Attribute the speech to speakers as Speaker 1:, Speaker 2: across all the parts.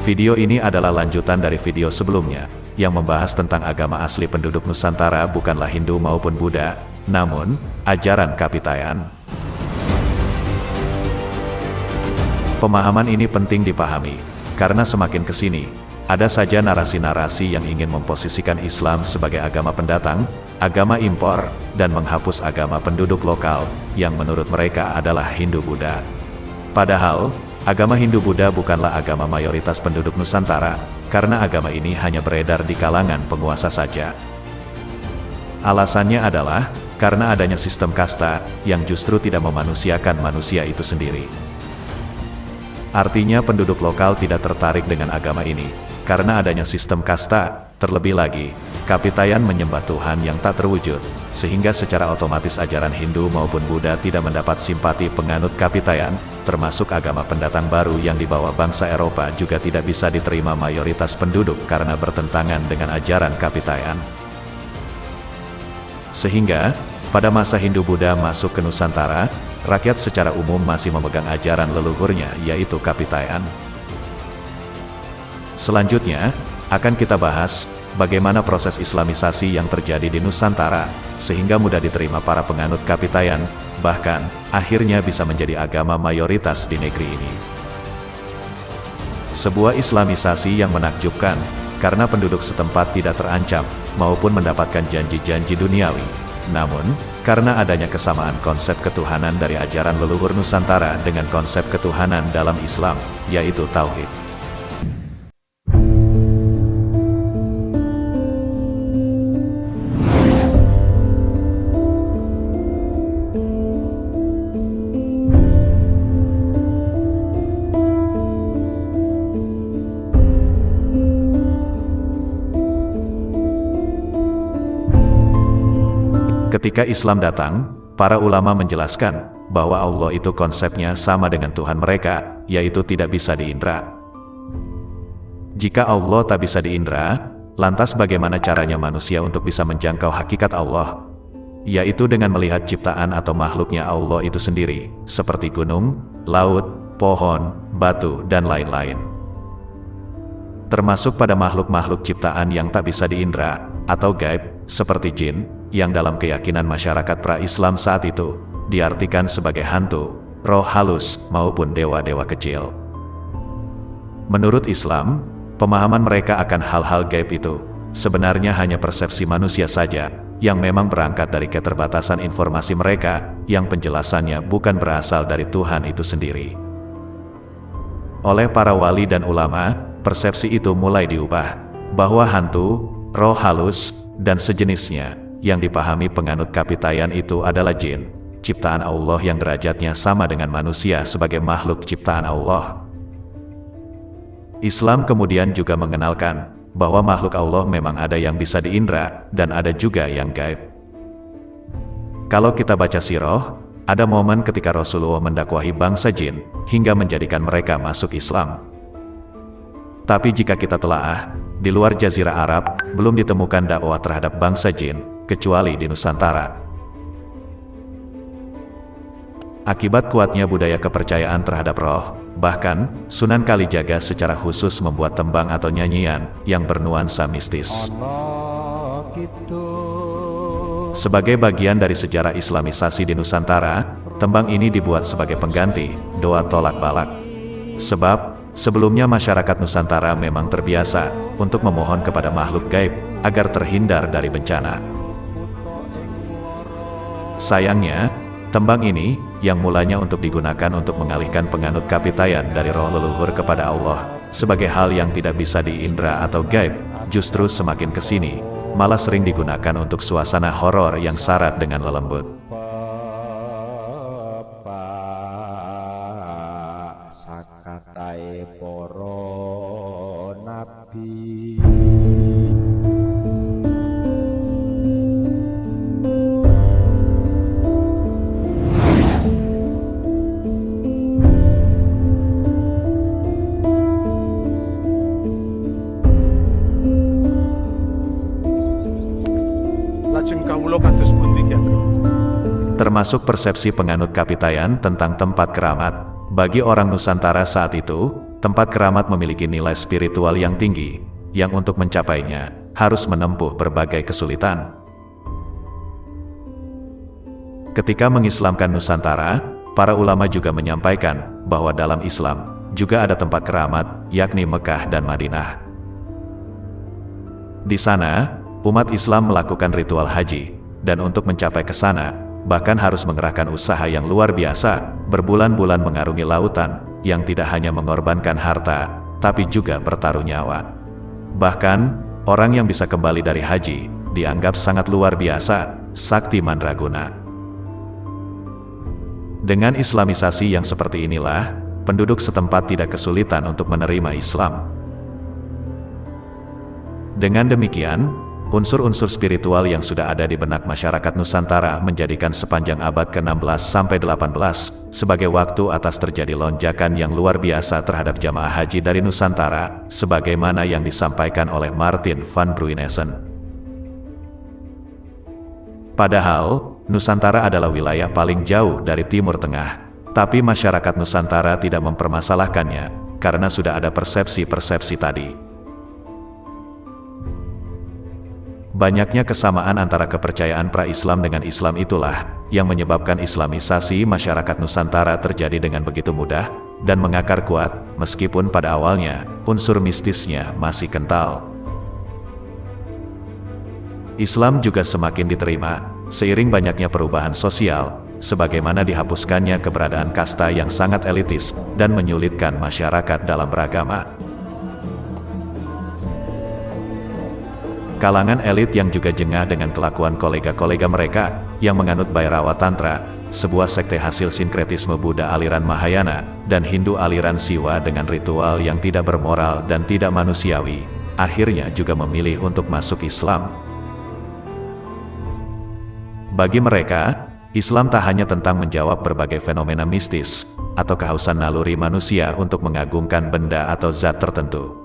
Speaker 1: Video ini adalah lanjutan dari video sebelumnya, yang membahas tentang agama asli penduduk Nusantara bukanlah Hindu maupun Buddha, namun, ajaran Kapitayan. Pemahaman ini penting dipahami, karena semakin kesini, ada saja narasi-narasi yang ingin memposisikan Islam sebagai agama pendatang, agama impor, dan menghapus agama penduduk lokal, yang menurut mereka adalah Hindu-Buddha. Padahal, agama Hindu-Buddha bukanlah agama mayoritas penduduk Nusantara, karena agama ini hanya beredar di kalangan penguasa saja. Alasannya adalah, karena adanya sistem kasta, yang justru tidak memanusiakan manusia itu sendiri. Artinya penduduk lokal tidak tertarik dengan agama ini, karena adanya sistem kasta, terlebih lagi, Kapitayan menyembah Tuhan yang tak terwujud, sehingga secara otomatis ajaran Hindu maupun Buddha tidak mendapat simpati penganut Kapitayan, termasuk agama pendatang baru yang dibawa bangsa Eropa juga tidak bisa diterima mayoritas penduduk karena bertentangan dengan ajaran Kapitayan. Sehingga, pada masa Hindu-Buddha masuk ke Nusantara, rakyat secara umum masih memegang ajaran leluhurnya yaitu Kapitayan. Selanjutnya, akan kita bahas, bagaimana proses islamisasi yang terjadi di Nusantara, sehingga mudah diterima para penganut Kapitayan, bahkan, akhirnya bisa menjadi agama mayoritas di negeri ini. Sebuah islamisasi yang menakjubkan, karena penduduk setempat tidak terancam, maupun mendapatkan janji-janji duniawi. Namun, karena adanya kesamaan konsep ketuhanan dari ajaran leluhur Nusantara dengan konsep ketuhanan dalam Islam, yaitu Tauhid. Ketika Islam datang, para ulama menjelaskan bahwa Allah itu konsepnya sama dengan Tuhan mereka, yaitu tidak bisa diindra. Jika Allah tak bisa diindra, lantas bagaimana caranya manusia untuk bisa menjangkau hakikat Allah? Yaitu dengan melihat ciptaan atau makhluknya Allah itu sendiri, seperti gunung, laut, pohon, batu, dan lain-lain. Termasuk pada makhluk-makhluk ciptaan yang tak bisa diindra, atau gaib, seperti jin, yang dalam keyakinan masyarakat pra-Islam saat itu, diartikan sebagai hantu, roh halus, maupun dewa-dewa kecil. Menurut Islam, pemahaman mereka akan hal-hal gaib itu, sebenarnya hanya persepsi manusia saja, yang memang berangkat dari keterbatasan informasi mereka, yang penjelasannya bukan berasal dari Tuhan itu sendiri. Oleh para wali dan ulama, persepsi itu mulai diubah, bahwa hantu, roh halus, dan sejenisnya, yang dipahami penganut Kapitayan itu adalah jin, ciptaan Allah yang derajatnya sama dengan manusia sebagai makhluk ciptaan Allah. Islam kemudian juga mengenalkan, bahwa makhluk Allah memang ada yang bisa diindra, dan ada juga yang gaib. Kalau kita baca sirah, ada momen ketika Rasulullah mendakwahi bangsa jin, hingga menjadikan mereka masuk Islam. Tapi jika kita telaah, di luar Jazirah Arab, belum ditemukan dakwah terhadap bangsa jin, kecuali di Nusantara. Akibat kuatnya budaya kepercayaan terhadap roh, bahkan, Sunan Kalijaga secara khusus membuat tembang atau nyanyian, yang bernuansa mistis. Sebagai bagian dari sejarah islamisasi di Nusantara, tembang ini dibuat sebagai pengganti, doa tolak balak. Sebab, sebelumnya masyarakat Nusantara memang terbiasa, untuk memohon kepada makhluk gaib, agar terhindar dari bencana. Sayangnya, tembang ini, yang mulanya untuk digunakan untuk mengalihkan penganut Kapitayan dari roh leluhur kepada Allah, sebagai hal yang tidak bisa diindra atau gaib, justru semakin kesini, malah sering digunakan untuk suasana horor yang syarat dengan lelembut. Termasuk persepsi penganut Kapitayan tentang tempat keramat. Bagi orang Nusantara saat itu, tempat keramat memiliki nilai spiritual yang tinggi, yang untuk mencapainya harus menempuh berbagai kesulitan. Ketika mengislamkan Nusantara, para ulama juga menyampaikan bahwa dalam Islam juga ada tempat keramat, yakni Mekah dan Madinah. Di sana, umat Islam melakukan ritual haji, dan untuk mencapai ke sana, bahkan harus mengerahkan usaha yang luar biasa, berbulan-bulan mengarungi lautan, yang tidak hanya mengorbankan harta, tapi juga bertaruh nyawa. Bahkan, orang yang bisa kembali dari haji, dianggap sangat luar biasa, sakti mandraguna. Dengan islamisasi yang seperti inilah, penduduk setempat tidak kesulitan untuk menerima Islam. Dengan demikian, unsur-unsur spiritual yang sudah ada di benak masyarakat Nusantara menjadikan sepanjang abad ke-16 sampai 18 sebagai waktu atas terjadi lonjakan yang luar biasa terhadap jamaah haji dari Nusantara, sebagaimana yang disampaikan oleh Martin van Bruinessen. Padahal, Nusantara adalah wilayah paling jauh dari Timur Tengah, tapi masyarakat Nusantara tidak mempermasalahkannya, karena sudah ada persepsi-persepsi tadi. Banyaknya kesamaan antara kepercayaan pra-Islam dengan Islam itulah, yang menyebabkan islamisasi masyarakat Nusantara terjadi dengan begitu mudah, dan mengakar kuat, meskipun pada awalnya, unsur mistisnya masih kental. Islam juga semakin diterima, seiring banyaknya perubahan sosial, sebagaimana dihapuskannya keberadaan kasta yang sangat elitis, dan menyulitkan masyarakat dalam beragama. Kalangan elit yang juga jengah dengan kelakuan kolega-kolega mereka, yang menganut Bhairava Tantra, sebuah sekte hasil sinkretisme Buddha aliran Mahayana, dan Hindu aliran Siwa dengan ritual yang tidak bermoral dan tidak manusiawi, akhirnya juga memilih untuk masuk Islam. Bagi mereka, Islam tak hanya tentang menjawab berbagai fenomena mistis, atau kehausan naluri manusia untuk mengagungkan benda atau zat tertentu.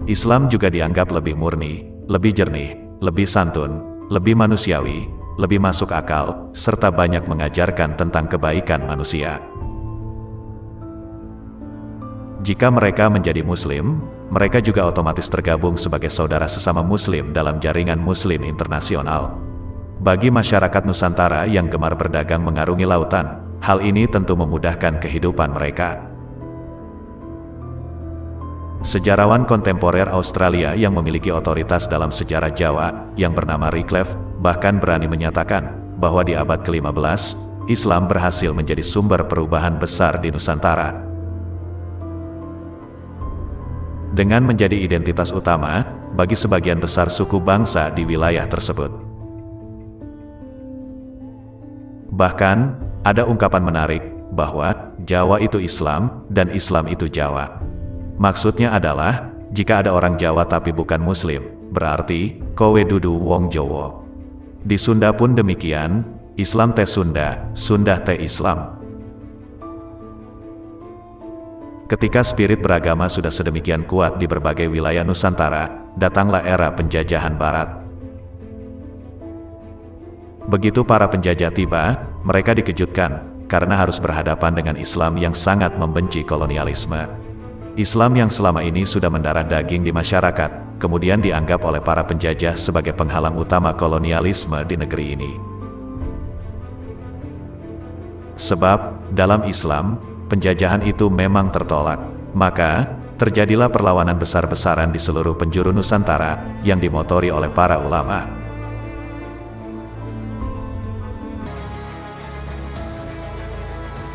Speaker 1: Islam juga dianggap lebih murni, lebih jernih, lebih santun, lebih manusiawi, lebih masuk akal, serta banyak mengajarkan tentang kebaikan manusia. Jika mereka menjadi Muslim, mereka juga otomatis tergabung sebagai saudara sesama Muslim dalam jaringan Muslim internasional. Bagi masyarakat Nusantara yang gemar berdagang mengarungi lautan, hal ini tentu memudahkan kehidupan mereka. Sejarawan kontemporer Australia yang memiliki otoritas dalam sejarah Jawa, yang bernama Wycliffe, bahkan berani menyatakan bahwa di abad ke-15, Islam berhasil menjadi sumber perubahan besar di Nusantara. Dengan menjadi identitas utama bagi sebagian besar suku bangsa di wilayah tersebut. Bahkan, ada ungkapan menarik, bahwa Jawa itu Islam, dan Islam itu Jawa. Maksudnya adalah, jika ada orang Jawa tapi bukan Muslim, berarti, kowe dudu wong Jawa. Di Sunda pun demikian, Islam teh Sunda, Sunda teh Islam. Ketika spirit beragama sudah sedemikian kuat di berbagai wilayah Nusantara, datanglah era penjajahan Barat. Begitu para penjajah tiba, mereka dikejutkan, karena harus berhadapan dengan Islam yang sangat membenci kolonialisme. Islam yang selama ini sudah mendarah daging di masyarakat, kemudian dianggap oleh para penjajah sebagai penghalang utama kolonialisme di negeri ini. Sebab, dalam Islam, penjajahan itu memang tertolak, maka, terjadilah perlawanan besar-besaran di seluruh penjuru Nusantara, yang dimotori oleh para ulama.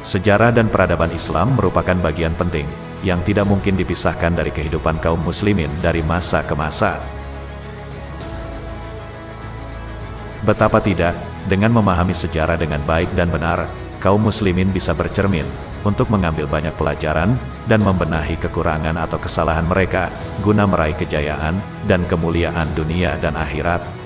Speaker 1: Sejarah dan peradaban Islam merupakan bagian penting, yang tidak mungkin dipisahkan dari kehidupan kaum muslimin dari masa ke masa. Betapa tidak, dengan memahami sejarah dengan baik dan benar, kaum muslimin bisa bercermin, untuk mengambil banyak pelajaran, dan membenahi kekurangan atau kesalahan mereka, guna meraih kejayaan, dan kemuliaan dunia dan akhirat.